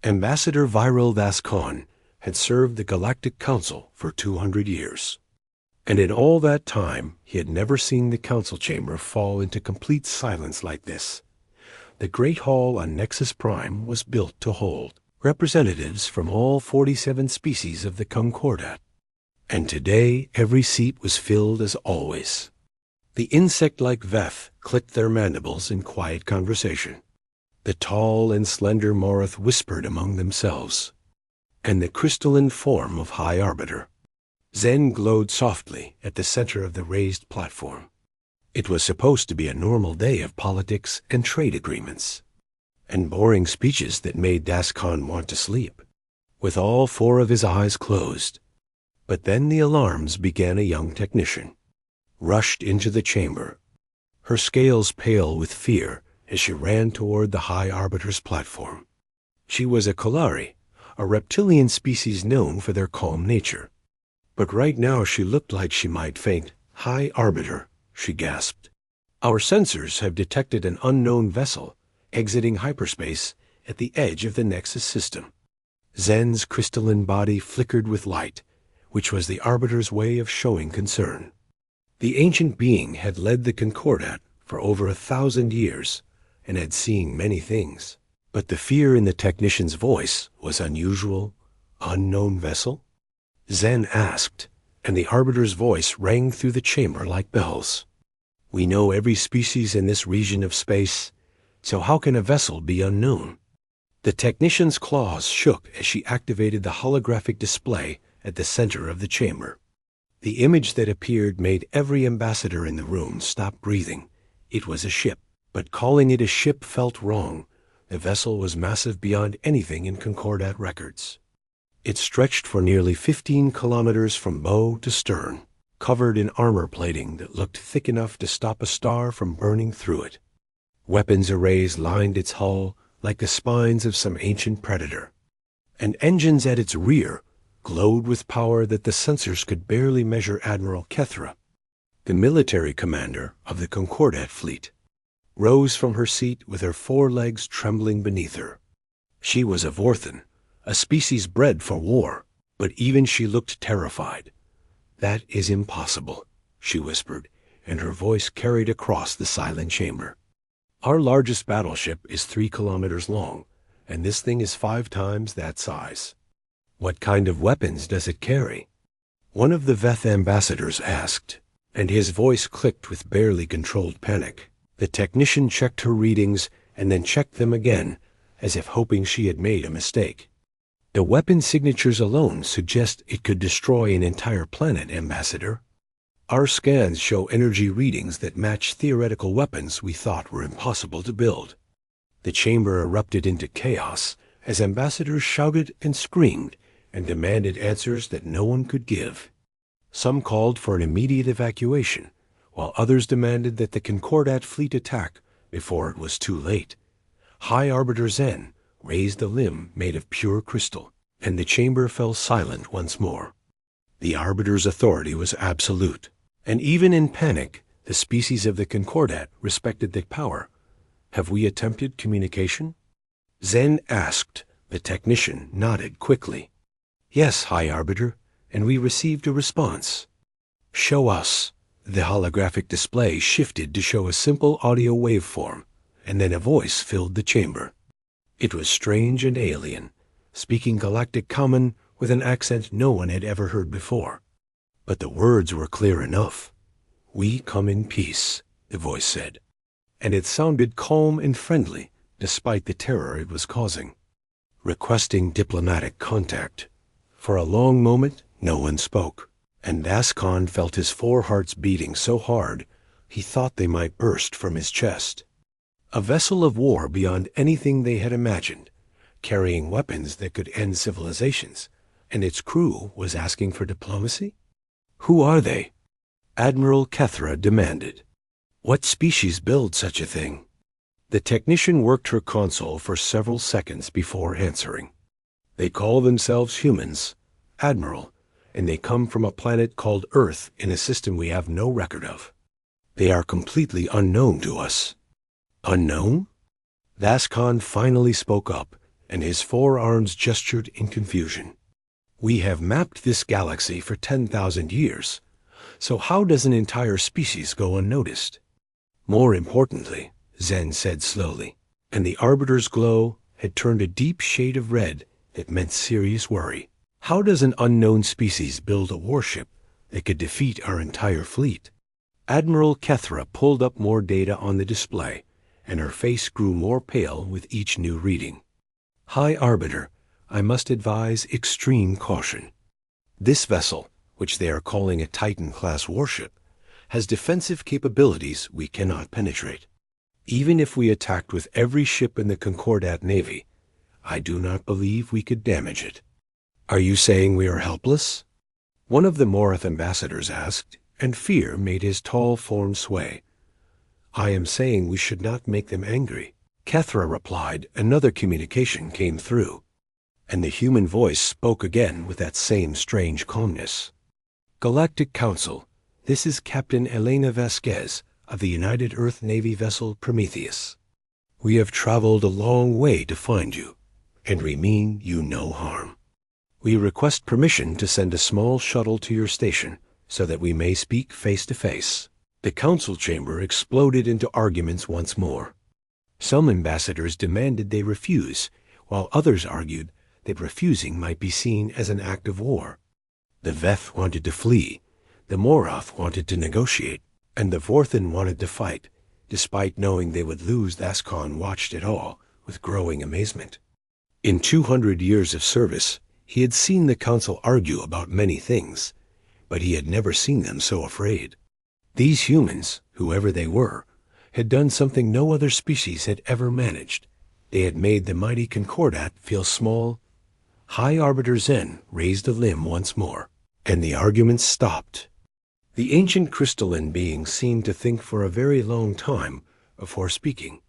Ambassador Viral Khan had served the Galactic Council for 200 years. And in all that time, he had never seen the council chamber fall into complete silence like this. The Great Hall on Nexus Prime was built to hold representatives from all 47 species of the Concordat. And today, every seat was filled as always. The insect-like Veth clicked their mandibles in quiet conversation. The tall and slender Morith whispered among themselves. And the crystalline form of High Arbiter, Zen, glowed softly at the center of the raised platform. It was supposed to be a normal day of politics and trade agreements, and boring speeches that made Dascon want to sleep, with all 4 of his eyes closed. But then the alarms began. A young technician rushed into the chamber, her scales pale with fear as she ran toward the High Arbiter's platform. She was a Kolari, a reptilian species known for their calm nature. But right now she looked like she might faint. "High Arbiter," she gasped. "Our sensors have detected an unknown vessel exiting hyperspace at the edge of the Nexus system." Zen's crystalline body flickered with light, which was the Arbiter's way of showing concern. The ancient being had led the Concordat for over 1,000 years and had seen many things. But the fear in the technician's voice was unusual. "Unknown vessel?" Zen asked, and the Arbiter's voice rang through the chamber like bells. "We know every species in this region of space, so how can a vessel be unknown?" The technician's claws shook as she activated the holographic display at the center of the chamber. The image that appeared made every ambassador in the room stop breathing. It was a ship, but calling it a ship felt wrong. The vessel was massive beyond anything in Concordat records. It stretched for nearly 15 kilometers from bow to stern, covered in armor plating that looked thick enough to stop a star from burning through it. Weapons arrays lined its hull like the spines of some ancient predator, and engines at its rear glowed with power that the sensors could barely measure. Admiral Kethra, the military commander of the Concordat fleet, rose from her seat with her 4 legs trembling beneath her. She was a Vorthan, a species bred for war, but even she looked terrified. "That is impossible," she whispered, and her voice carried across the silent chamber. "Our largest battleship is 3 kilometers long, and this thing is 5 times that size. What kind of weapons does it carry?" One of the Veth ambassadors asked, and his voice clicked with barely controlled panic. The technician checked her readings and then checked them again, as if hoping she had made a mistake. "The weapon signatures alone suggest it could destroy an entire planet, Ambassador. Our scans show energy readings that match theoretical weapons we thought were impossible to build." The chamber erupted into chaos as ambassadors shouted and screamed and demanded answers that no one could give. Some called for an immediate evacuation, while others demanded that the Concordat fleet attack before it was too late. High Arbiter Zen raised a limb made of pure crystal, and the chamber fell silent once more. The Arbiter's authority was absolute, and even in panic, the species of the Concordat respected the power. "Have we attempted communication?" Zen asked. The technician nodded quickly. "Yes, High Arbiter, and we received a response." "Show us." The holographic display shifted to show a simple audio waveform, and then a voice filled the chamber. It was strange and alien, speaking Galactic Common with an accent no one had ever heard before. But the words were clear enough. "We come in peace," the voice said, and it sounded calm and friendly despite the terror it was causing. "Requesting diplomatic contact." For a long moment, no one spoke, and Dascon felt his 4 hearts beating so hard he thought they might burst from his chest. A vessel of war beyond anything they had imagined, carrying weapons that could end civilizations, and its crew was asking for diplomacy? "Who are they?" Admiral Kethra demanded. "What species builds such a thing?" The technician worked her console for several seconds before answering. "They call themselves humans, Admiral, and they come from a planet called Earth in a system we have no record of. They are completely unknown to us." "Unknown?" Dascon finally spoke up, and his forearms gestured in confusion. "We have mapped this galaxy for 10,000 years, so how does an entire species go unnoticed?" "More importantly," Zen said slowly, and the Arbiter's glow had turned a deep shade of red that meant serious worry. "How does an unknown species build a warship that could defeat our entire fleet?" Admiral Kethra pulled up more data on the display, and her face grew more pale with each new reading. "High Arbiter, I must advise extreme caution. This vessel, which they are calling a Titan-class warship, has defensive capabilities we cannot penetrate. Even if we attacked with every ship in the Concordat Navy, I do not believe we could damage it." "Are you saying we are helpless?" one of the Morath ambassadors asked, and fear made his tall form sway. "I am saying we should not make them angry." Kethra replied. Another communication came through, and the human voice spoke again with that same strange calmness. "Galactic Council, this is Captain Elena Vasquez of the United Earth Navy vessel Prometheus. We have traveled a long way to find you, and we mean you no harm. We request permission to send a small shuttle to your station so that we may speak face to face." The council chamber exploded into arguments once more. Some ambassadors demanded they refuse, while others argued that refusing might be seen as an act of war. The Veth wanted to flee, the Morath wanted to negotiate, and the Vorthan wanted to fight, despite knowing they would lose. Thascon watched it all with growing amazement. In 200 years of service, he had seen the council argue about many things, but he had never seen them so afraid. These humans, whoever they were, had done something no other species had ever managed. They had made the mighty Concordat feel small. High Arbiter Zen raised a limb once more, and the arguments stopped. The ancient crystalline being seemed to think for a very long time before speaking.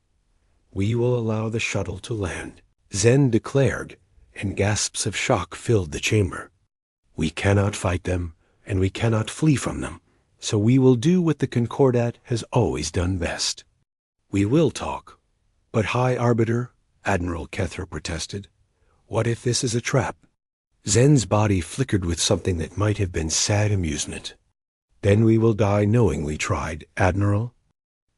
"We will allow the shuttle to land," Zen declared, and gasps of shock filled the chamber. "We cannot fight them, and we cannot flee from them, so we will do what the Concordat has always done best. We will talk." "But High Arbiter," Admiral Kethra protested, "what if this is a trap?" Zen's body flickered with something that might have been sad amusement. "Then we will die knowing we tried, Admiral.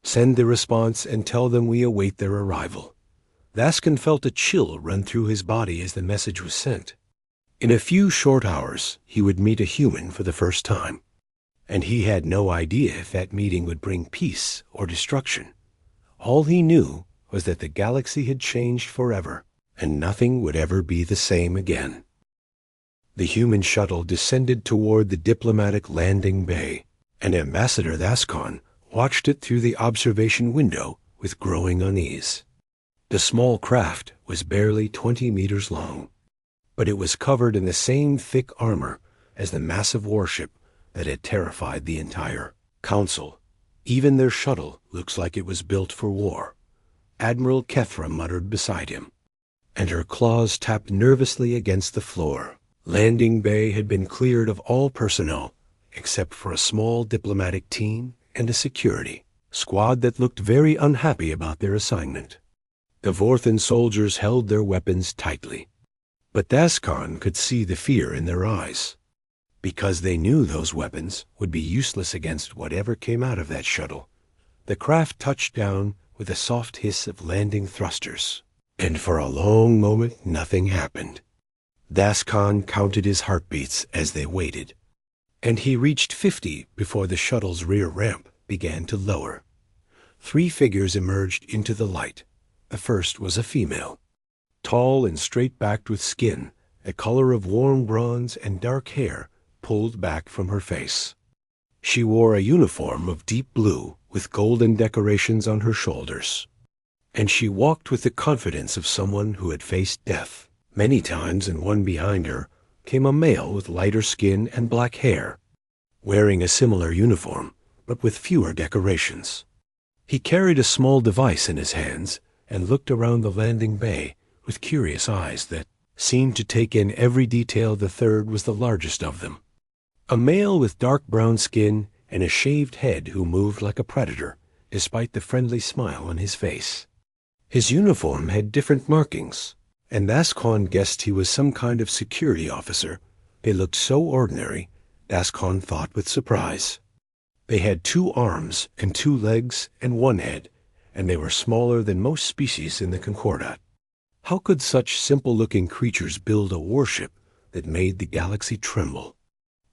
Send the response and tell them we await their arrival." Thascon felt a chill run through his body as the message was sent. In a few short hours, he would meet a human for the first time, and he had no idea if that meeting would bring peace or destruction. All he knew was that the galaxy had changed forever, and nothing would ever be the same again. The human shuttle descended toward the diplomatic landing bay, and Ambassador Thascon watched it through the observation window with growing unease. The small craft was barely 20 meters long, but it was covered in the same thick armor as the massive warship that had terrified the entire council. "Even their shuttle looks like it was built for war," Admiral Kethra muttered beside him, and her claws tapped nervously against the floor. Landing bay had been cleared of all personnel, except for a small diplomatic team and a security squad that looked very unhappy about their assignment. The Vorthan soldiers held their weapons tightly, but Thascon could see the fear in their eyes, because they knew those weapons would be useless against whatever came out of that shuttle. The craft touched down with a soft hiss of landing thrusters, and for a long moment nothing happened. Thascon counted his heartbeats as they waited, and he reached 50 before the shuttle's rear ramp began to lower. 3 figures emerged into the light. The first was a female, tall and straight-backed with skin, a color of warm bronze, and dark hair pulled back from her face. She wore a uniform of deep blue with golden decorations on her shoulders, and she walked with the confidence of someone who had faced death many times. And one behind her came a male with lighter skin and black hair, wearing a similar uniform, but with fewer decorations. He carried a small device in his hands and looked around the landing bay with curious eyes that seemed to take in every detail. The third was the largest of them, a male with dark brown skin and a shaved head who moved like a predator, despite the friendly smile on his face. His uniform had different markings, and Dascon guessed he was some kind of security officer. They looked so ordinary, Dascon thought with surprise. They had 2 arms and 2 legs and 1 head, and they were smaller than most species in the Concordat. How could such simple-looking creatures build a warship that made the galaxy tremble?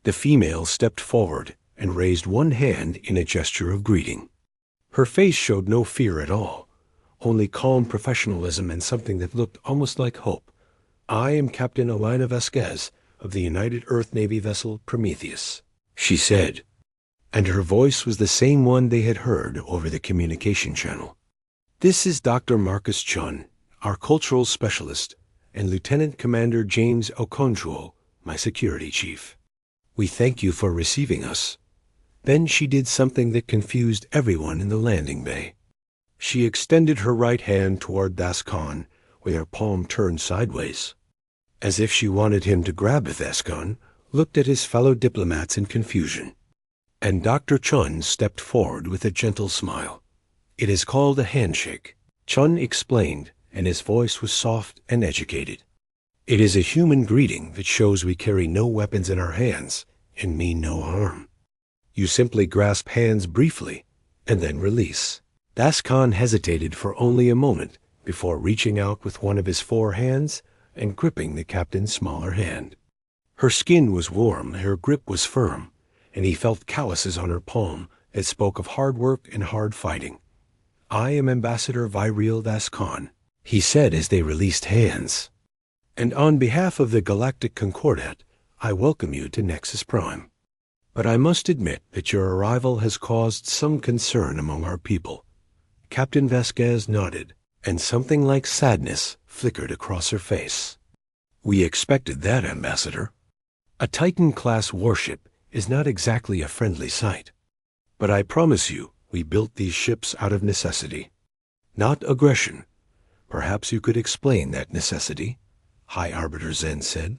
The female stepped forward and raised 1 hand in a gesture of greeting. Her face showed no fear at all, only calm professionalism and something that looked almost like hope. "I am Captain Elena Vasquez of the United Earth Navy vessel Prometheus," she said, and her voice was the same one they had heard over the communication channel. "This is Dr. Marcus Chun, our cultural specialist, and Lieutenant Commander James Okonjo, my security chief. We thank you for receiving us." Then she did something that confused everyone in the landing bay. She extended her right hand toward Dascon with her palm turned sideways, as if she wanted him to grab it. Dascon looked at his fellow diplomats in confusion, and Dr. Chun stepped forward with a gentle smile. "It is called a handshake," Chun explained, and his voice was soft and educated. "It is a human greeting that shows we carry no weapons in our hands and mean no harm. You simply grasp hands briefly and then release." Dascon hesitated for only a moment before reaching out with one of his 4 hands and gripping the captain's smaller hand. Her skin was warm, her grip was firm, and he felt calluses on her palm that spoke of hard work and hard fighting. "I am Ambassador Viril Dascon," he said as they released hands, "and on behalf of the Galactic Concordat, I welcome you to Nexus Prime. But I must admit that your arrival has caused some concern among our people." Captain Vasquez nodded, and something like sadness flickered across her face. "We expected that, Ambassador. A Titan-class warship is not exactly a friendly sight. But I promise you, we built these ships out of necessity, not aggression. Perhaps you could explain that necessity," High Arbiter Zen said.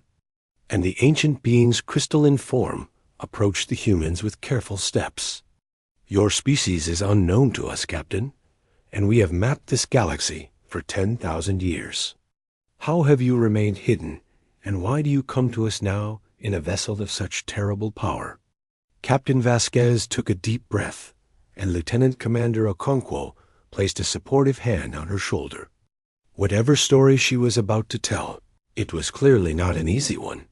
And the ancient being's crystalline form approached the humans with careful steps. "Your species is unknown to us, Captain, and we have mapped this galaxy for 10,000 years. How have you remained hidden, and why do you come to us now in a vessel of such terrible power?" Captain Vasquez took a deep breath, and Lieutenant Commander Okonkwo placed a supportive hand on her shoulder. Whatever story she was about to tell, it was clearly not an easy one.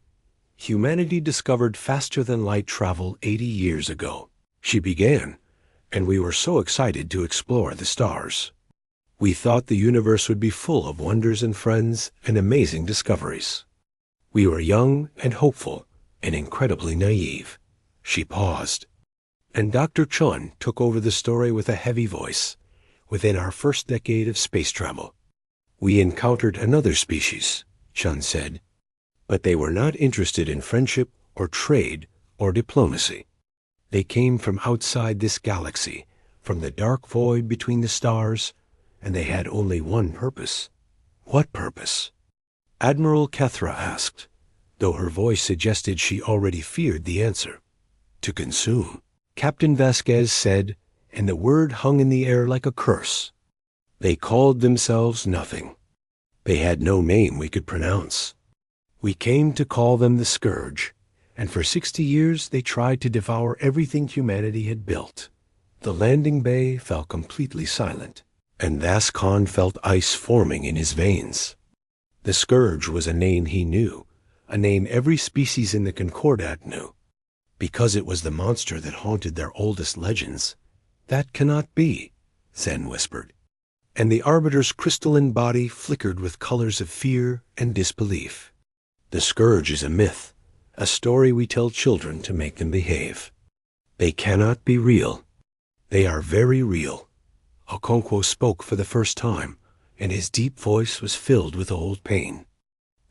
Humanity discovered faster-than-light travel 80 years ago. She began, and we were so excited to explore the stars. We thought the universe would be full of wonders and friends and amazing discoveries. We were young and hopeful and incredibly naive. She paused, and Dr. Chun took over the story with a heavy voice. "Within our first decade of space travel, we encountered another species," Chun said, "but they were not interested in friendship or trade or diplomacy. They came from outside this galaxy, from the dark void between the stars, and they had only one purpose." "What purpose?" Admiral Kethra asked, though her voice suggested she already feared the answer. "To consume," Captain Vasquez said, and the word hung in the air like a curse. "They called themselves nothing. They had no name we could pronounce. We came to call them the Scourge, and for 60 years they tried to devour everything humanity had built." The landing bay fell completely silent, and Dascon felt ice forming in his veins. The Scourge was a name he knew, a name every species in the Concordat knew, because it was the monster that haunted their oldest legends. "That cannot be," Zen whispered, and the Arbiter's crystalline body flickered with colors of fear and disbelief. "The Scourge is a myth, a story we tell children to make them behave. They cannot be real. They are very real." Okonkwo spoke for the first time, and his deep voice was filled with old pain.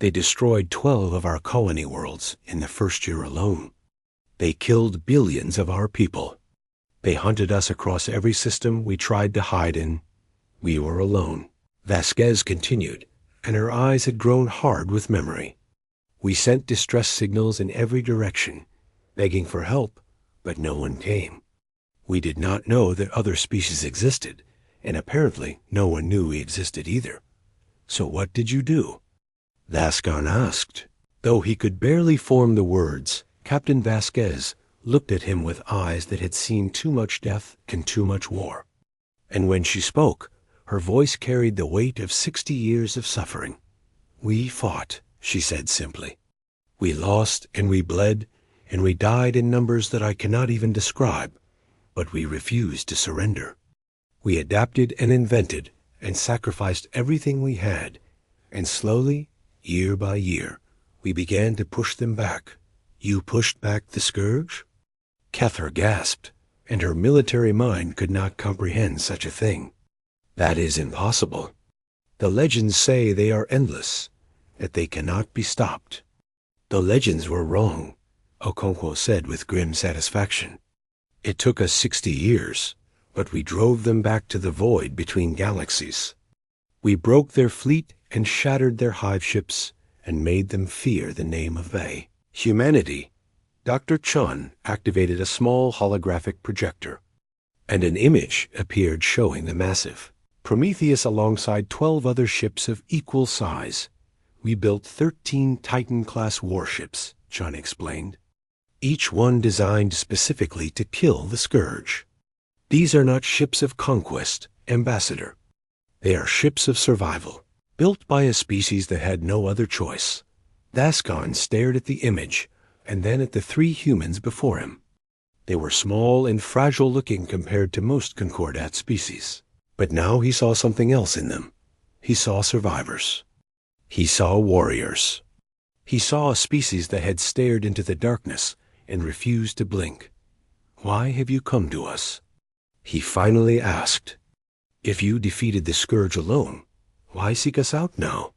"They destroyed 12 of our colony worlds in the first year alone. They killed billions of our people. They hunted us across every system we tried to hide in. We were alone." Vasquez continued, and her eyes had grown hard with memory. "We sent distress signals in every direction, begging for help, but no one came. We did not know that other species existed, and apparently no one knew we existed either. So what did you do?" Vascon asked. Though he could barely form the words, Captain Vasquez looked at him with eyes that had seen too much death and too much war. And when she spoke, her voice carried the weight of 60 years of suffering. "We fought," she said simply. "We lost and we bled, and we died in numbers that I cannot even describe, but we refused to surrender. We adapted and invented and sacrificed everything we had, and slowly, year by year, we began to push them back." "You pushed back the scourge?" Kether gasped, and her military mind could not comprehend such a thing. "That is impossible. The legends say they are endless, that they cannot be stopped." "The legends were wrong," Okonkwo said with grim satisfaction. "It took us 60 years, but we drove them back to the void between galaxies. We broke their fleet and shattered their hive ships and made them fear the name of they. Humanity." Dr. Chun activated a small holographic projector, and an image appeared showing the massive Prometheus alongside 12 other ships of equal size. "We built 13 Titan-class warships," Chun explained, "each one designed specifically to kill the Scourge. These are not ships of conquest, Ambassador. They are ships of survival, built by a species that had no other choice." Vascon stared at the image and then at the 3 humans before him. They were small and fragile-looking compared to most Concordat species. But now he saw something else in them. He saw survivors. He saw warriors. He saw a species that had stared into the darkness and refused to blink. "Why have you come to us?" he finally asked. "If you defeated the Scourge alone, why seek us out now?"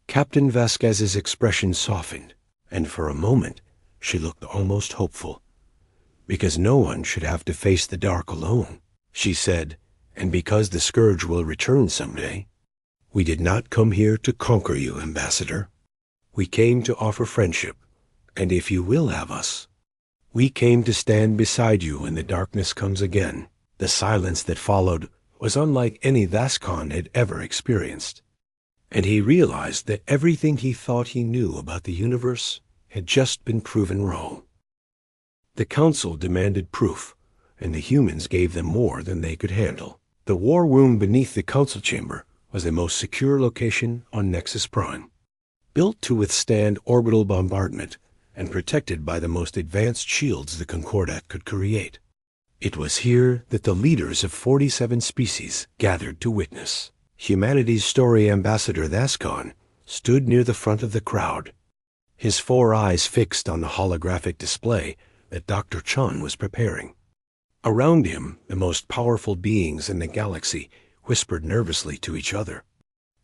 Captain Vasquez's expression softened, and for a moment she looked almost hopeful. "Because no one should have to face the dark alone," she said, "and because the Scourge will return someday. We did not come here to conquer you, Ambassador. We came to offer friendship, and if you will have us, we came to stand beside you when the darkness comes again." The silence that followed was unlike any Vascon had ever experienced, and he realized that everything he thought he knew about the universe had just been proven wrong. The Council demanded proof, and the humans gave them more than they could handle. The war room beneath the Council chamber was the most secure location on Nexus Prime, built to withstand orbital bombardment and protected by the most advanced shields the Concordat could create. It was here that the leaders of 47 species gathered to witness. Humanity's Story Ambassador Vascon stood near the front of the crowd, his 4 eyes fixed on the holographic display that Dr. Chun was preparing. Around him, the most powerful beings in the galaxy whispered nervously to each other,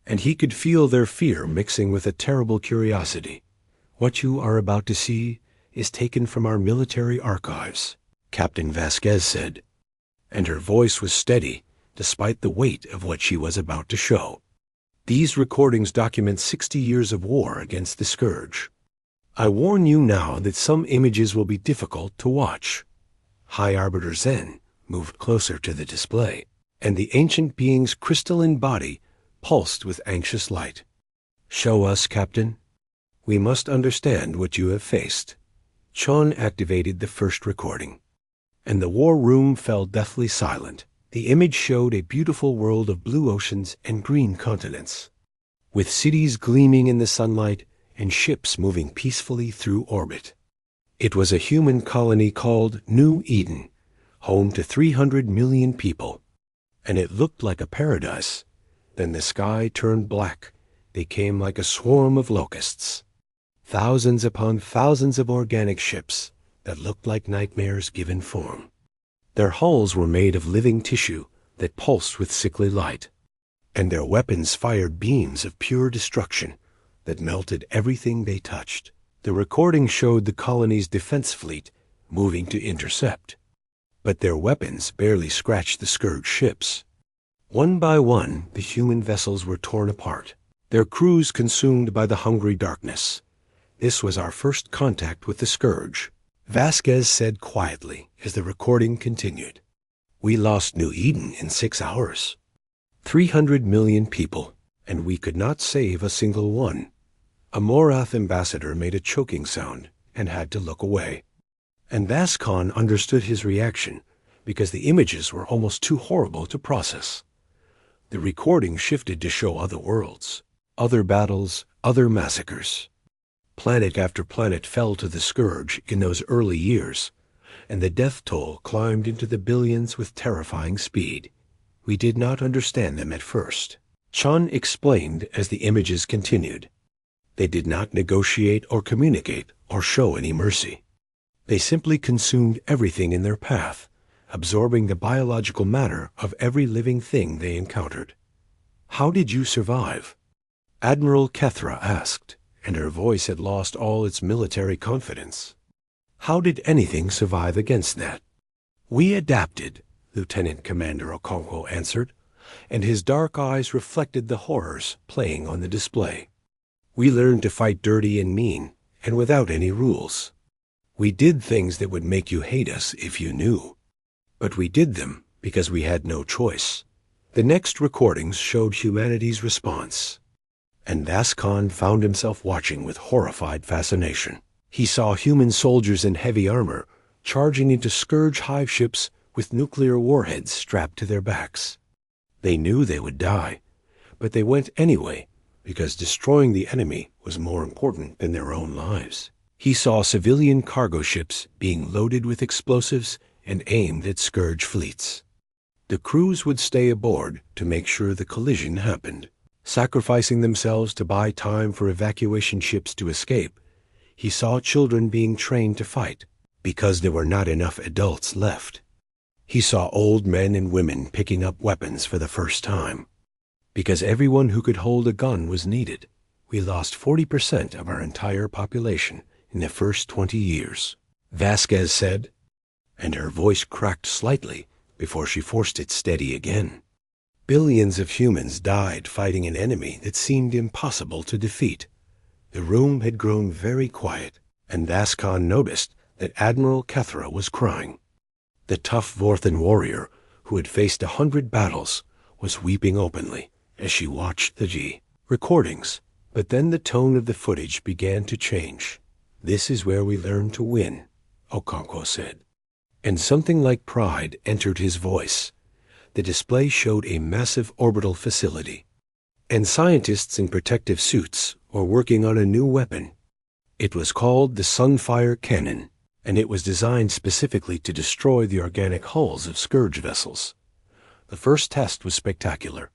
and he could feel their fear mixing with a terrible curiosity. "What you are about to see is taken from our military archives," Captain Vasquez said, and her voice was steady despite the weight of what she was about to show. "These recordings document 60 years of war against the Scourge. I warn you now that some images will be difficult to watch." High Arbiter Zen moved closer to the display, and the ancient being's crystalline body pulsed with anxious light. "Show us, Captain. We must understand what you have faced." Chon activated the first recording, and the war room fell deathly silent. The image showed a beautiful world of blue oceans and green continents, with cities gleaming in the sunlight and ships moving peacefully through orbit. It was a human colony called New Eden, home to 300 million people, and it looked like a paradise. Then the sky turned black. They came like a swarm of locusts, thousands upon thousands of organic ships that looked like nightmares given form. Their hulls were made of living tissue that pulsed with sickly light, and their weapons fired beams of pure destruction that melted everything they touched. The recording showed the colony's defense fleet moving to intercept, but their weapons barely scratched the Scourge ships. One by one, the human vessels were torn apart, their crews consumed by the hungry darkness. "This was our first contact with the Scourge," Vasquez said quietly as the recording continued. "We lost New Eden in 6 hours. 300 million people, and we could not save a single one. A Morath ambassador made a choking sound and had to look away. And Vascon understood his reaction because the images were almost too horrible to process. The recording shifted to show other worlds, other battles, other massacres. Planet after planet fell to the scourge in those early years, and the death toll climbed into the billions with terrifying speed. We did not understand them at first. Chun explained as the images continued. They did not negotiate or communicate or show any mercy. They simply consumed everything in their path, absorbing the biological matter of every living thing they encountered. "How did you survive?" Admiral Kethra asked, and her voice had lost all its military confidence. "How did anything survive against that?" "We adapted," Lieutenant Commander Okonkwo answered, and his dark eyes reflected the horrors playing on the display. "We learned to fight dirty and mean, and without any rules. We did things that would make you hate us if you knew. But we did them because we had no choice." The next recordings showed humanity's response, and Vascon found himself watching with horrified fascination. He saw human soldiers in heavy armor charging into Scourge hive ships with nuclear warheads strapped to their backs. They knew they would die, but they went anyway because destroying the enemy was more important than their own lives. He saw civilian cargo ships being loaded with explosives and aimed at Scourge fleets. The crews would stay aboard to make sure the collision happened, sacrificing themselves to buy time for evacuation ships to escape. He saw children being trained to fight because there were not enough adults left. He saw old men and women picking up weapons for the first time. Because everyone who could hold a gun was needed, we lost 40% of our entire population in the first 20 years, Vasquez said, and her voice cracked slightly before she forced it steady again. Billions of humans died fighting an enemy that seemed impossible to defeat. The room had grown very quiet, and Vascon noticed that Admiral Kethra was crying. The tough Vorthan warrior, who had faced 100 battles, was weeping openly as she watched the recordings. But then the tone of the footage began to change. "This is where we learn to win," Okonkwo said. And something like pride entered his voice. The display showed a massive orbital facility, and scientists in protective suits were working on a new weapon. It was called the Sunfire Cannon, and it was designed specifically to destroy the organic hulls of Scourge vessels. The first test was spectacular.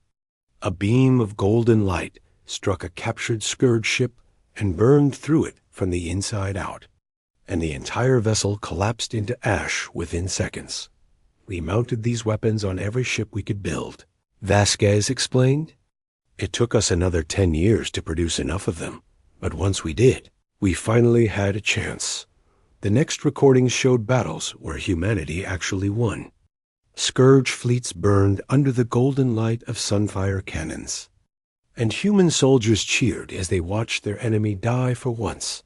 A beam of golden light struck a captured Scourge ship and burned through it from the inside out, and the entire vessel collapsed into ash within seconds. "We mounted these weapons on every ship we could build," Vasquez explained. "It took us another 10 years to produce enough of them, but once we did, we finally had a chance." The next recordings showed battles where humanity actually won. Scourge fleets burned under the golden light of Sunfire cannons, and human soldiers cheered as they watched their enemy die for once.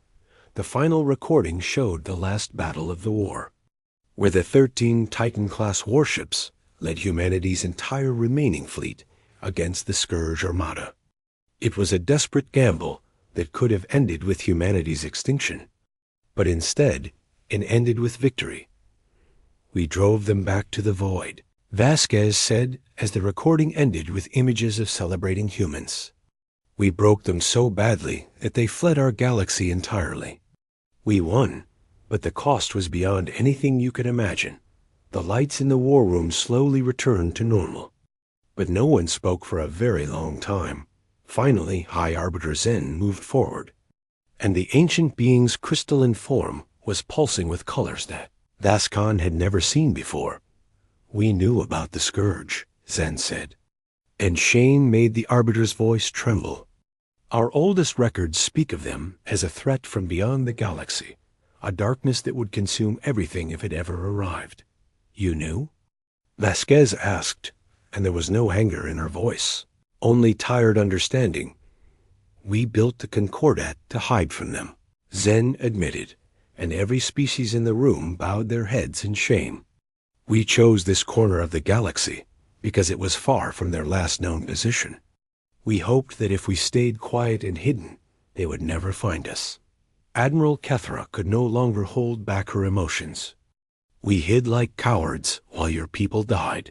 The final recording showed the last battle of the war, where the 13 Titan-class warships led humanity's entire remaining fleet against the Scourge Armada. It was a desperate gamble that could have ended with humanity's extinction, but instead it ended with victory. "We drove them back to the void," Vasquez said as the recording ended with images of celebrating humans. "We broke them so badly that they fled our galaxy entirely. We won, but the cost was beyond anything you could imagine. The lights in the war room slowly returned to normal, but no one spoke for a very long time. Finally, High Arbiter Zen moved forward, and the ancient being's crystalline form was pulsing with colors that Vascon had never seen before. "We knew about the Scourge," Zen said, and shame made the Arbiter's voice tremble. "Our oldest records speak of them as a threat from beyond the galaxy, a darkness that would consume everything if it ever arrived." "You knew?" Vasquez asked, and there was no anger in her voice, only tired understanding. "We built the Concordat to hide from them," Zen admitted, and every species in the room bowed their heads in shame. "We chose this corner of the galaxy because it was far from their last known position. We hoped that if we stayed quiet and hidden, they would never find us. Admiral Kethra could no longer hold back her emotions. "We hid like cowards while your people died."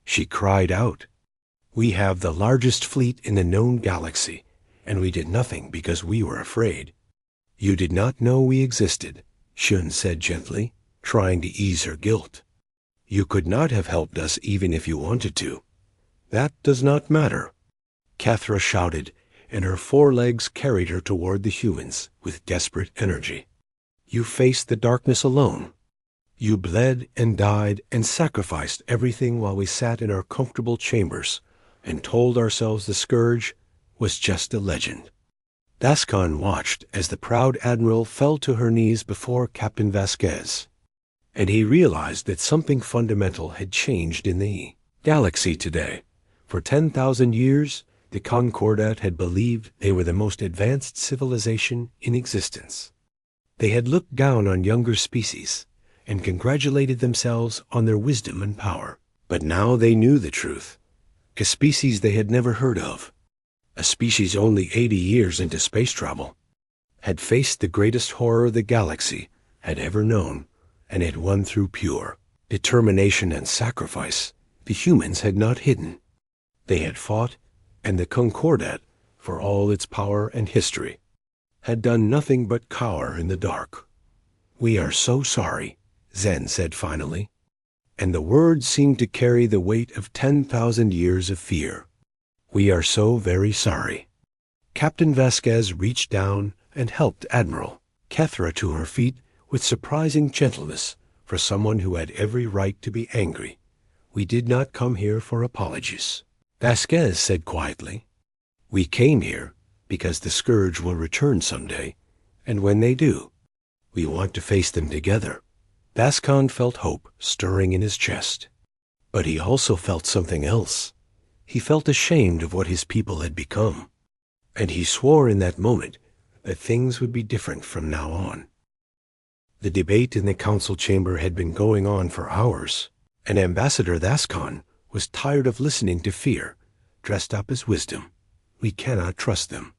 She cried out. "We have the largest fleet in the known galaxy, and we did nothing because we were afraid." "You did not know we existed," Shun said gently, trying to ease her guilt. "You could not have helped us even if you wanted to." "That does not matter," Kethra shouted, and her forelegs carried her toward the humans with desperate energy. "You faced the darkness alone. You bled and died and sacrificed everything while we sat in our comfortable chambers and told ourselves the Scourge was just a legend." Dascon watched as the proud admiral fell to her knees before Captain Vasquez, and he realized that something fundamental had changed in the galaxy today. For 10,000 years, the Concordat had believed they were the most advanced civilization in existence. They had looked down on younger species and congratulated themselves on their wisdom and power. But now they knew the truth. A species they had never heard of, a species only 80 years into space travel, had faced the greatest horror the galaxy had ever known, and had won through pure determination and sacrifice the humans had not hidden. They had fought, and the Concordat, for all its power and history, had done nothing but cower in the dark. "We are so sorry," Zen said finally, and the words seemed to carry the weight of 10,000 years of fear. "We are so very sorry." Captain Vasquez reached down and helped Admiral Kethra to her feet with surprising gentleness for someone who had every right to be angry. "We did not come here for apologies," Vasquez said quietly. "We came here because the Scourge will return someday, and when they do, we want to face them together." Dascon felt hope stirring in his chest. But he also felt something else. He felt ashamed of what his people had become. And he swore in that moment that things would be different from now on. The debate in the council chamber had been going on for hours, and Ambassador Dascon was tired of listening to fear, dressed up as wisdom. "We cannot trust them."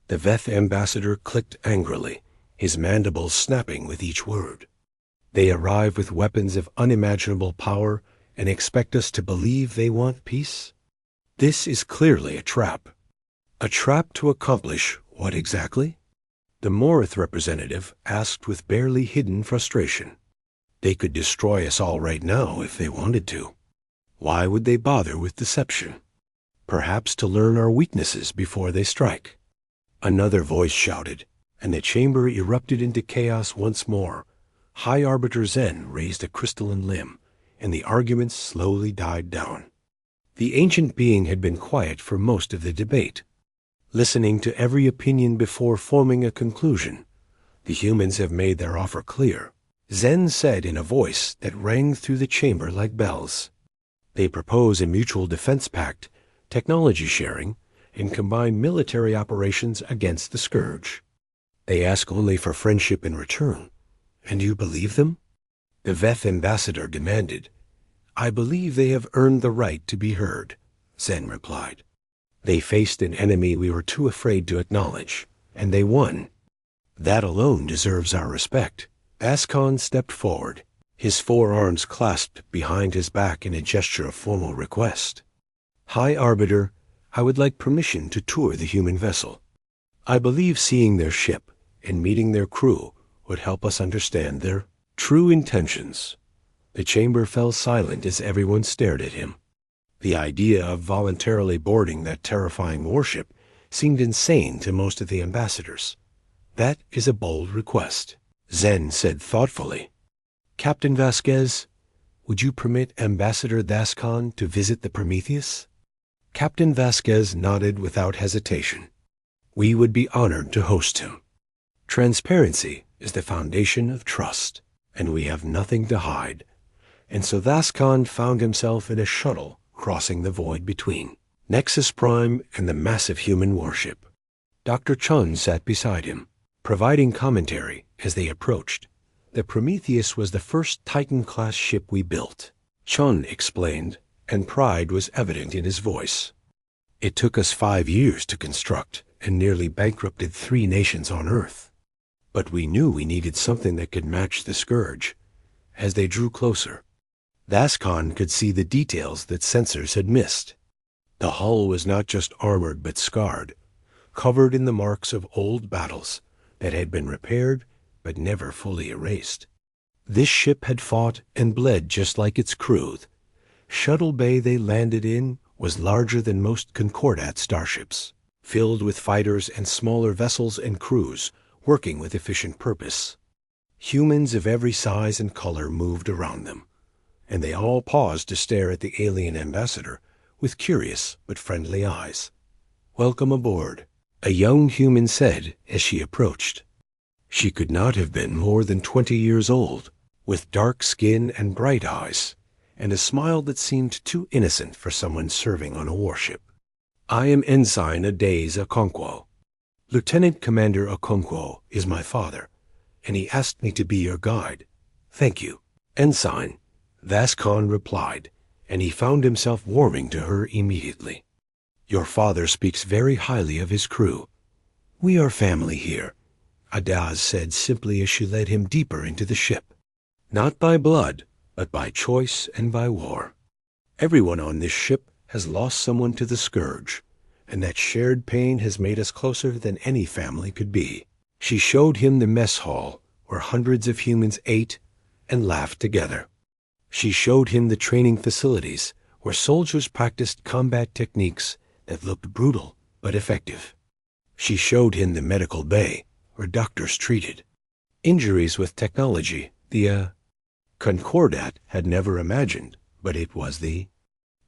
The Veth ambassador clicked angrily, his mandibles snapping with each word. "They arrive with weapons of unimaginable power and expect us to believe they want peace? This is clearly a trap." "A trap to accomplish what exactly?" The Morith representative asked with barely hidden frustration. "They could destroy us all right now if they wanted to. Why would they bother with deception? Perhaps to learn our weaknesses before they strike." Another voice shouted, and the chamber erupted into chaos once more. High Arbiter Zen raised a crystalline limb, and the arguments slowly died down. The ancient being had been quiet for most of the debate, listening to every opinion before forming a conclusion. "The humans have made their offer clear," Zen said in a voice that rang through the chamber like bells. "They propose a mutual defense pact, technology sharing, and combined military operations against the Scourge. They ask only for friendship in return. And you believe them?" The Veth ambassador demanded. "I believe they have earned the right to be heard," Zen replied. "They faced an enemy we were too afraid to acknowledge, and they won. That alone deserves our respect." Dascon stepped forward, his forearms clasped behind his back in a gesture of formal request. "High Arbiter, I would like permission to tour the human vessel. I believe seeing their ship and meeting their crew would help us understand their true intentions." The chamber fell silent as everyone stared at him. The idea of voluntarily boarding that terrifying warship seemed insane to most of the ambassadors. "That is a bold request," Zen said thoughtfully. "Captain Vasquez, would you permit Ambassador Dascon to visit the Prometheus?" Captain Vasquez nodded without hesitation. "We would be honored to host him. Transparency is the foundation of trust, and we have nothing to hide." And so Dascon found himself in a shuttle crossing the void between Nexus Prime and the massive human warship. Dr. Chun sat beside him, providing commentary as they approached. "The Prometheus was the first Titan-class ship we built," Chun explained, and pride was evident in his voice. "It took us 5 years to construct and nearly bankrupted 3 nations on Earth. But we knew we needed something that could match the Scourge. As they drew closer, Vascon could see the details that sensors had missed. The hull was not just armored but scarred, covered in the marks of old battles that had been repaired but never fully erased. This ship had fought and bled just like its crew. Shuttle Bay they landed in was larger than most Concordat starships, filled with fighters and smaller vessels and crews working with efficient purpose. Humans of every size and color moved around them, and they all paused to stare at the alien ambassador with curious but friendly eyes. "Welcome aboard," a young human said as she approached. She could not have been more than 20 years old, with dark skin and bright eyes, and a smile that seemed too innocent for someone serving on a warship. "I am Ensign Adaze Okonkwo. Lieutenant Commander Okonkwo is my father, and he asked me to be your guide." "Thank you, Ensign," Vascon replied, and he found himself warming to her immediately. "Your father speaks very highly of his crew." "We are family here," Adaz said simply as she led him deeper into the ship. "Not by blood, but by choice and by war. Everyone on this ship has lost someone to the Scourge, and that shared pain has made us closer than any family could be." She showed him the mess hall where hundreds of humans ate and laughed together. She showed him the training facilities where soldiers practiced combat techniques that looked brutal but effective. She showed him the medical bay where doctors treated injuries with technology the Concordat had never imagined, but it was the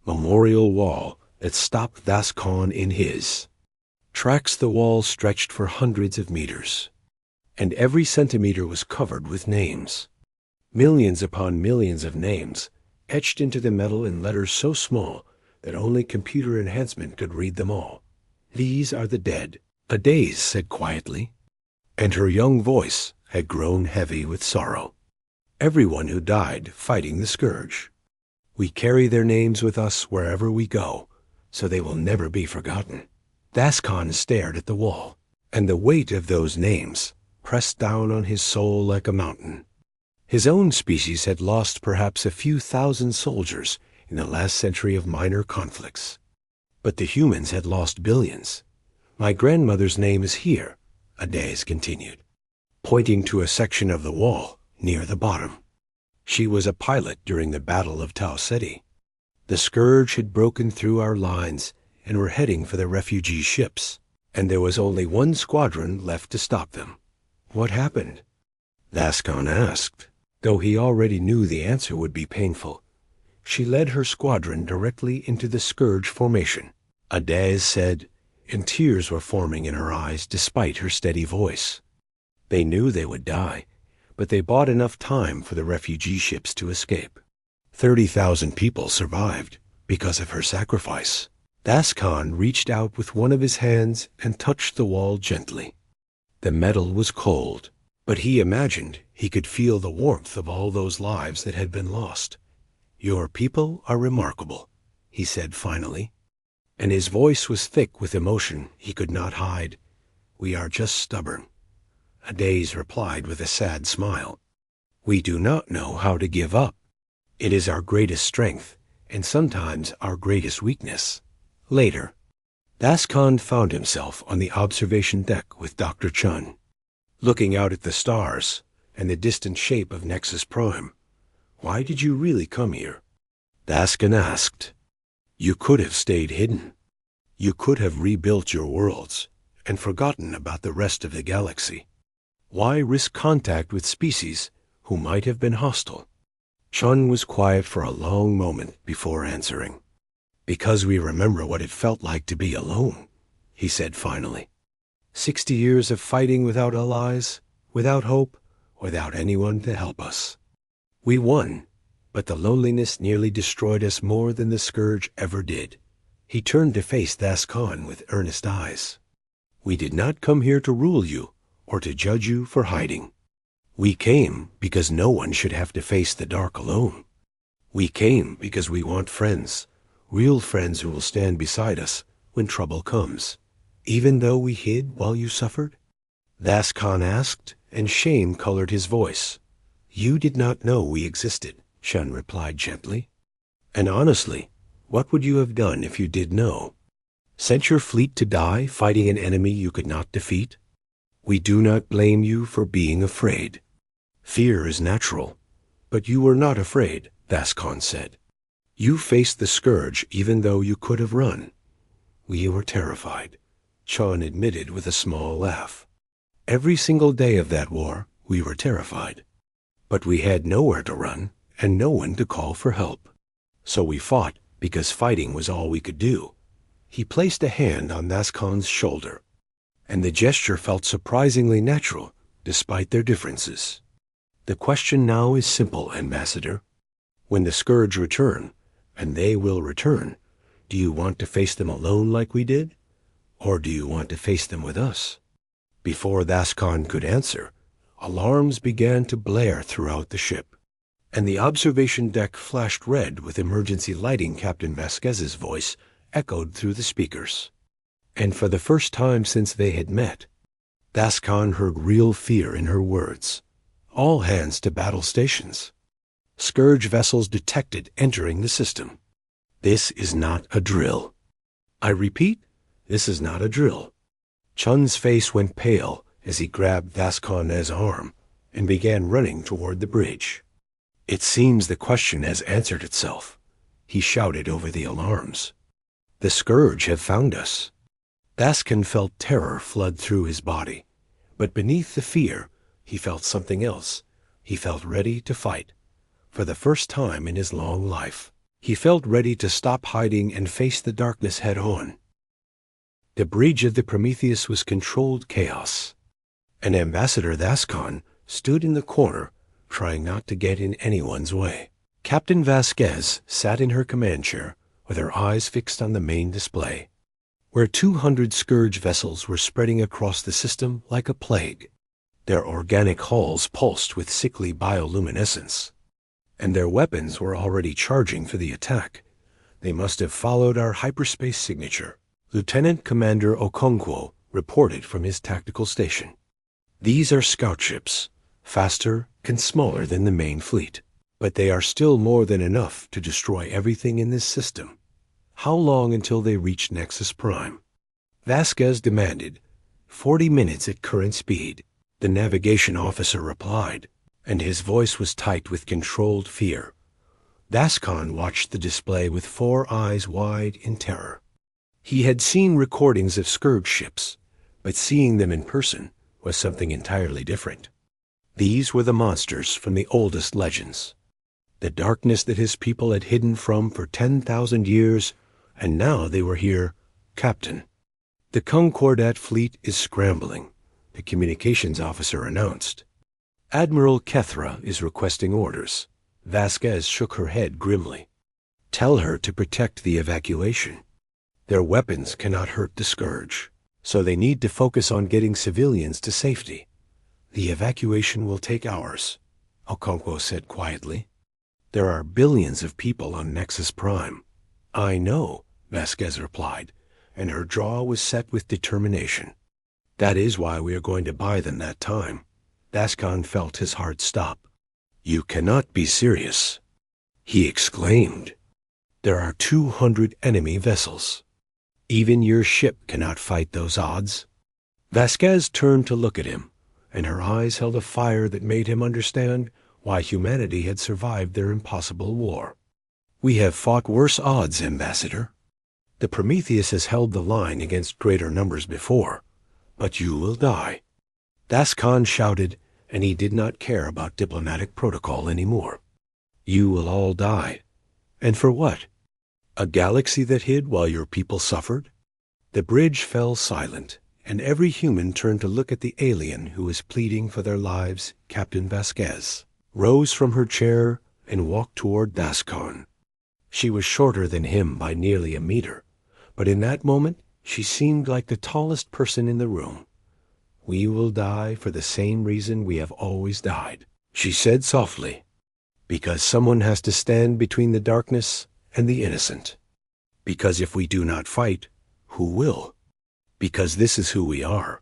memorial wall that stopped Vascon in his tracks. The wall stretched for hundreds of meters, and every centimeter was covered with names. Millions upon millions of names, etched into the metal in letters so small that only computer enhancement could read them all. "These are the dead," Adaze said quietly, and her young voice had grown heavy with sorrow. "Everyone who died fighting the Scourge. We carry their names with us wherever we go, so they will never be forgotten." Vascon stared at the wall, and the weight of those names pressed down on his soul like a mountain. His own species had lost perhaps a few thousand soldiers in the last century of minor conflicts, but the humans had lost billions. "My grandmother's name is here," Adaze continued, pointing to a section of the wall near the bottom. "She was a pilot during the Battle of Tau Ceti. The Scourge had broken through our lines and were heading for the refugee ships, and there was only one squadron left to stop them." "What happened?" Vascon asked, though he already knew the answer would be painful. "She led her squadron directly into the Scourge formation," Adaze said, and tears were forming in her eyes despite her steady voice. "They knew they would die, but they bought enough time for the refugee ships to escape. 30,000 people survived because of her sacrifice." Vascon reached out with one of his hands and touched the wall gently. The metal was cold, but he imagined he could feel the warmth of all those lives that had been lost. "Your people are remarkable," he said finally, and his voice was thick with emotion he could not hide. "We are just stubborn," Adaze replied with a sad smile. "We do not know how to give up. It is our greatest strength, and sometimes our greatest weakness." Later, Vascon found himself on the observation deck with Dr. Chun, looking out at the stars and the distant shape of Nexus Prime. "Why did you really come here?" Vascon asked. "You could have stayed hidden. You could have rebuilt your worlds and forgotten about the rest of the galaxy. Why risk contact with species who might have been hostile?" Chun was quiet for a long moment before answering. "Because we remember what it felt like to be alone," he said finally. 60 years of fighting without allies, without hope, without anyone to help us. We won, but the loneliness nearly destroyed us more than the Scourge ever did." He turned to face Vascon with earnest eyes. "We did not come here to rule you or to judge you for hiding. We came because no one should have to face the dark alone. We came because we want friends, real friends who will stand beside us when trouble comes, even though we hid while you suffered? Vascon asked, and shame colored his voice. You did not know we existed, Shun replied gently. And honestly, what would you have done if you did know? Sent your fleet to die fighting an enemy you could not defeat? We do not blame you for being afraid. Fear is natural, but you were not afraid, Vascon said. You faced the scourge even though you could have run. We were terrified, Chun admitted with a small laugh. Every single day of that war, we were terrified. But we had nowhere to run and no one to call for help. So we fought because fighting was all we could do. He placed a hand on Vascon's shoulder, and the gesture felt surprisingly natural despite their differences. The question now is simple, Ambassador. When the scourge return, and they will return, do you want to face them alone like we did? Or do you want to face them with us? Before Vascon could answer, alarms began to blare throughout the ship, and the observation deck flashed red with emergency lighting. Captain Vasquez's voice echoed through the speakers. And for the first time since they had met, Vascon heard real fear in her words. All hands to battle stations. Scourge vessels detected entering the system. This is not a drill. I repeat, this is not a drill. Chun's face went pale as he grabbed Vascon's arm and began running toward the bridge. It seems the question has answered itself, he shouted over the alarms. The scourge have found us. Vascon felt terror flood through his body, but beneath the fear, he felt something else. He felt ready to fight. For the first time in his long life, he felt ready to stop hiding and face the darkness head-on. The bridge of the Prometheus was controlled chaos, and Ambassador Vascon stood in the corner, trying not to get in anyone's way. Captain Vasquez sat in her command chair with her eyes fixed on the main display, where 200 scourge vessels were spreading across the system like a plague. Their organic hulls pulsed with sickly bioluminescence, and their weapons were already charging for the attack. They must have followed our hyperspace signature, Lieutenant Commander Okonkwo reported from his tactical station. These are scout ships, faster and smaller than the main fleet, but they are still more than enough to destroy everything in this system. How long until they reach Nexus Prime? Vasquez demanded. 40 minutes at current speed, the navigation officer replied, and his voice was tight with controlled fear. Vascon watched the display with 4 eyes wide in terror. He had seen recordings of scourge ships, but seeing them in person was something entirely different. These were the monsters from the oldest legends, the darkness that his people had hidden from for 10,000 years, and now they were here. Captain, the Concordat fleet is scrambling, the communications officer announced. Admiral Kethra is requesting orders. Vasquez shook her head grimly. Tell her to protect the evacuation. Their weapons cannot hurt the scourge, so they need to focus on getting civilians to safety. The evacuation will take hours, Okonkwo said quietly. There are billions of people on Nexus Prime. I know, Vasquez replied, and her jaw was set with determination. That is why we are going to buy them that time. Vascon felt his heart stop. You cannot be serious, he exclaimed. There are 200 enemy vessels. Even your ship cannot fight those odds. Vasquez turned to look at him, and her eyes held a fire that made him understand why humanity had survived their impossible war. We have fought worse odds, Ambassador. The Prometheus has held the line against greater numbers before, but you will die. Vascon shouted, and he did not care about diplomatic protocol anymore. You will all die. And for what? A galaxy that hid while your people suffered? The bridge fell silent, and every human turned to look at the alien who was pleading for their lives. Captain Vasquez rose from her chair and walked toward Vascon. She was shorter than him by nearly a meter, but in that moment she seemed like the tallest person in the room. We will die for the same reason we have always died, she said softly, because someone has to stand between the darkness and the innocent. Because if we do not fight, who will? Because this is who we are.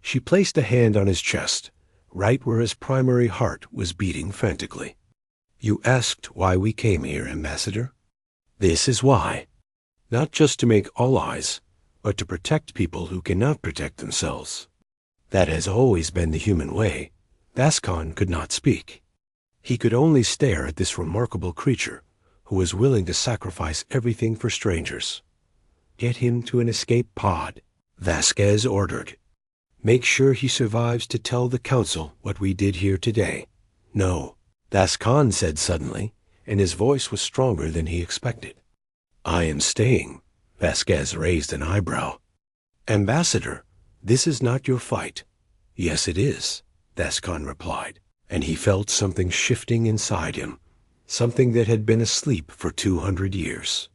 She placed a hand on his chest, right where his primary heart was beating frantically. You asked why we came here, Ambassador? This is why. Not just to make allies, but to protect people who cannot protect themselves. That has always been the human way. Vascon could not speak. He could only stare at this remarkable creature who was willing to sacrifice everything for strangers. Get him to an escape pod, Vasquez ordered. Make sure he survives to tell the council what we did here today. No, Vascon said suddenly, and his voice was stronger than he expected. I am staying. Vasquez raised an eyebrow. Ambassador, this is not your fight. Yes, it is, Vascon replied, and he felt something shifting inside him, something that had been asleep for 200 years.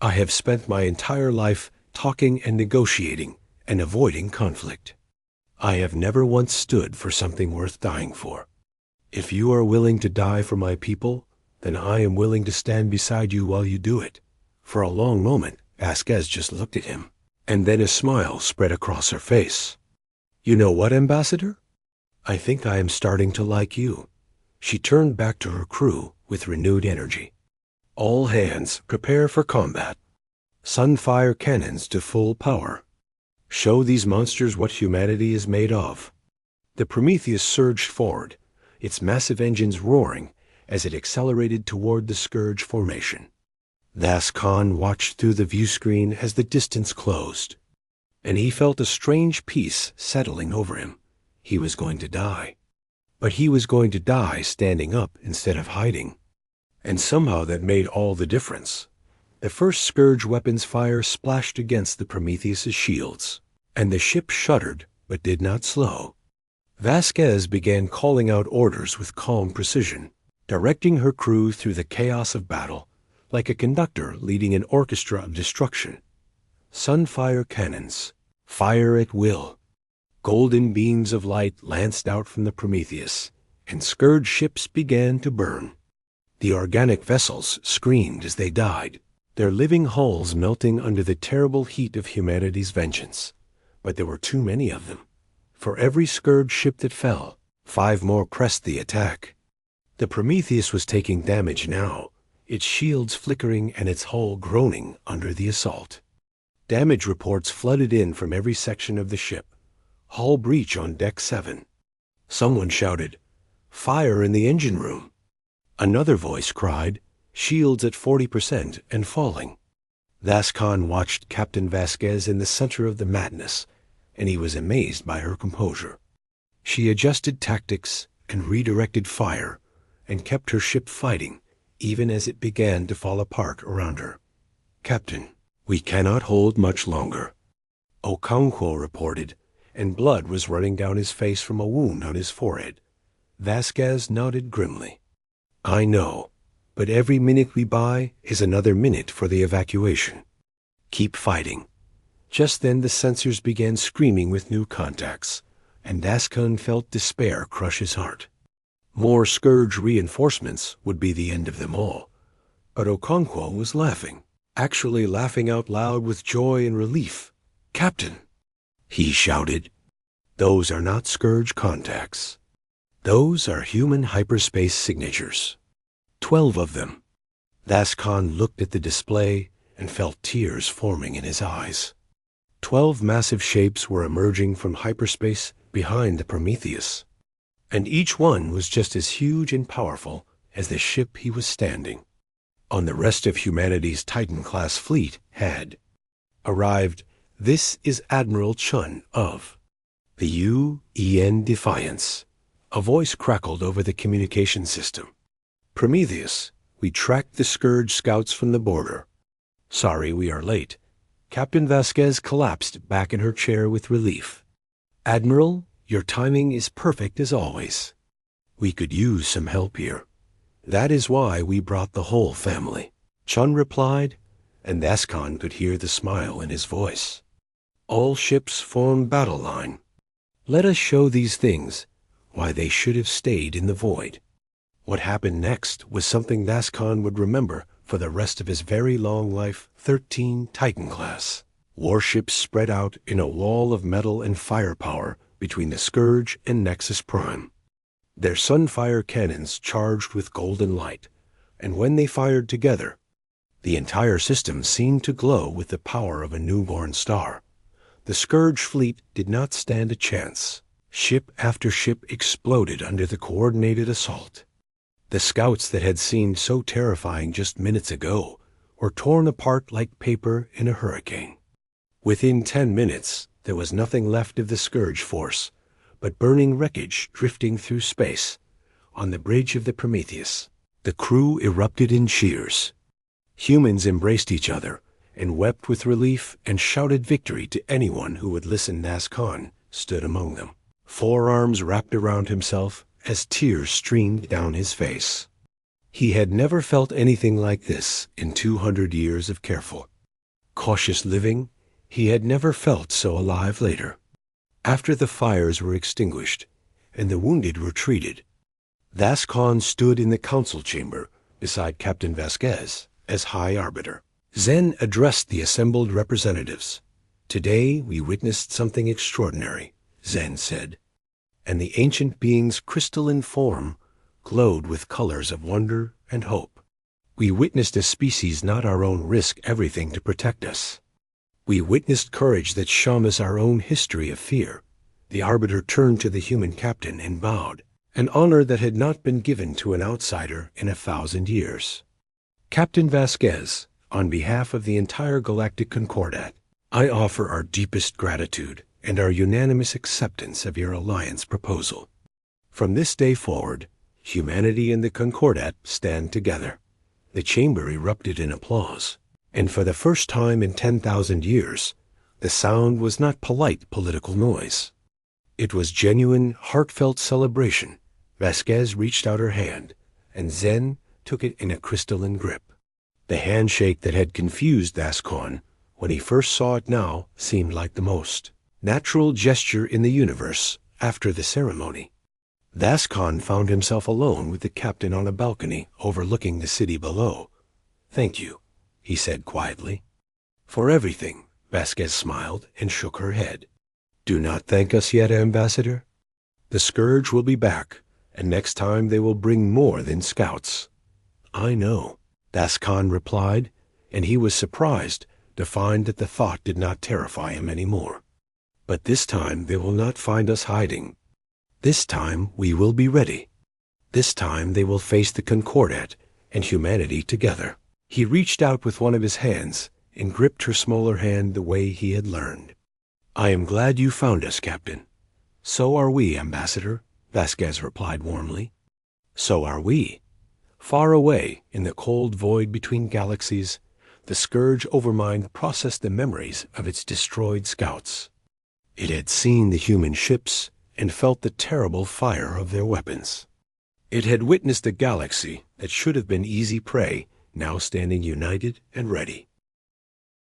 I have spent my entire life talking and negotiating and avoiding conflict. I have never once stood for something worth dying for. If you are willing to die for my people, then I am willing to stand beside you while you do it. For a long moment, Vasquez just looked at him, and then a smile spread across her face. You know what, Ambassador? I think I am starting to like you. She turned back to her crew with renewed energy. All hands, prepare for combat. Sunfire cannons to full power. Show these monsters what humanity is made of. The Prometheus surged forward, its massive engines roaring as it accelerated toward the Scourge formation. Vascon watched through the view screen as the distance closed, and he felt a strange peace settling over him. He was going to die. But he was going to die standing up instead of hiding. And somehow that made all the difference. The first Scourge weapons fire splashed against the Prometheus's shields, and the ship shuddered but did not slow. Vasquez began calling out orders with calm precision, directing her crew through the chaos of battle like a conductor leading an orchestra of destruction. Sunfire cannons, fire at will. Golden beams of light lanced out from the Prometheus, and Scourge ships began to burn. The organic vessels screamed as they died, their living hulls melting under the terrible heat of humanity's vengeance. But there were too many of them. For every Scourge ship that fell, 5 more pressed the attack. The Prometheus was taking damage now, its shields flickering and its hull groaning under the assault. Damage reports flooded in from every section of the ship. Hull breach on Deck 7. Someone shouted, Fire in the engine room. Another voice cried, Shields at 40% and falling. Vascon watched Captain Vasquez in the center of the madness, and he was amazed by her composure. She adjusted tactics and redirected fire, and kept her ship fighting, even as it began to fall apart around her. Captain, we cannot hold much longer. Okonkwo reported, and blood was running down his face from a wound on his forehead. Vasquez nodded grimly. I know, but every minute we buy is another minute for the evacuation. Keep fighting. Just then the sensors began screaming with new contacts, and Vascon felt despair crush his heart. More Scourge reinforcements would be the end of them all. But Okonkwo was laughing, actually laughing out loud with joy and relief. Captain, he shouted, those are not Scourge contacts. Those are human hyperspace signatures. 12 of them. Vascon looked at the display and felt tears forming in his eyes. 12 massive shapes were emerging from hyperspace behind the Prometheus, and each one was just as huge and powerful as the ship he was standing on. The rest of humanity's Titan-class fleet had arrived. This is Admiral Chun of the UN Defiance. A voice crackled over the communication system. Prometheus, we tracked the Scourge scouts from the border. Sorry we are late. Captain Vasquez collapsed back in her chair with relief. Admiral, your timing is perfect as always. We could use some help here. That is why we brought the whole family. Chun replied, and Vascon could hear the smile in his voice. All ships form battle line. Let us show these things why they should have stayed in the void. What happened next was something Vascon would remember for the rest of his very long life. 13 Titan class. Warships spread out in a wall of metal and firepower between the Scourge and Nexus Prime. Their sunfire cannons charged with golden light, and when they fired together, the entire system seemed to glow with the power of a newborn star. The Scourge fleet did not stand a chance. Ship after ship exploded under the coordinated assault. The scouts that had seemed so terrifying just minutes ago were torn apart like paper in a hurricane. Within 10 minutes, there was nothing left of the Scourge force but burning wreckage drifting through space. On the bridge of the Prometheus, the crew erupted in cheers. Humans embraced each other and wept with relief and shouted victory to anyone who would listen. Nazcon stood among them, forearms wrapped around himself as tears streamed down his face. He had never felt anything like this in 200 years of careful, cautious living. He had never felt so alive later. After the fires were extinguished and the wounded retreated, Nazcon stood in the council chamber beside Captain Vasquez as High Arbiter. Zen addressed the assembled representatives. "Today we witnessed something extraordinary," Zen said, and the ancient being's crystalline form glowed with colors of wonder and hope. "We witnessed a species not our own risk everything to protect us. We witnessed courage that shone us our own history of fear." The Arbiter turned to the human captain and bowed, an honor that had not been given to an outsider in 1,000 years. "Captain Vasquez, on behalf of the entire Galactic Concordat, I offer our deepest gratitude and our unanimous acceptance of your alliance proposal. From this day forward, humanity and the Concordat stand together." The chamber erupted in applause, and for the first time in 10,000 years, the sound was not polite political noise. It was genuine, heartfelt celebration. Vasquez reached out her hand, and Zen took it in a crystalline grip. The handshake that had confused Nazcon when he first saw it now seemed like the most natural gesture in the universe after the ceremony. Nazcon found himself alone with the captain on a balcony overlooking the city below. "Thank you," he said quietly. "For everything," Vasquez smiled and shook her head. "Do not thank us yet, Ambassador. The Scourge will be back, and next time they will bring more than scouts." "I know," Nazcon replied, and he was surprised to find that the thought did not terrify him anymore. "But this time they will not find us hiding. This time we will be ready. This time they will face the Concordat and humanity together." He reached out with one of his hands and gripped her smaller hand the way he had learned. "I am glad you found us, Captain." "So are we, Ambassador," Vasquez replied warmly. "So are we." Far away, in the cold void between galaxies, the Scourge Overmind processed the memories of its destroyed scouts. It had seen the human ships and felt the terrible fire of their weapons. It had witnessed a galaxy that should have been easy prey now standing united and ready.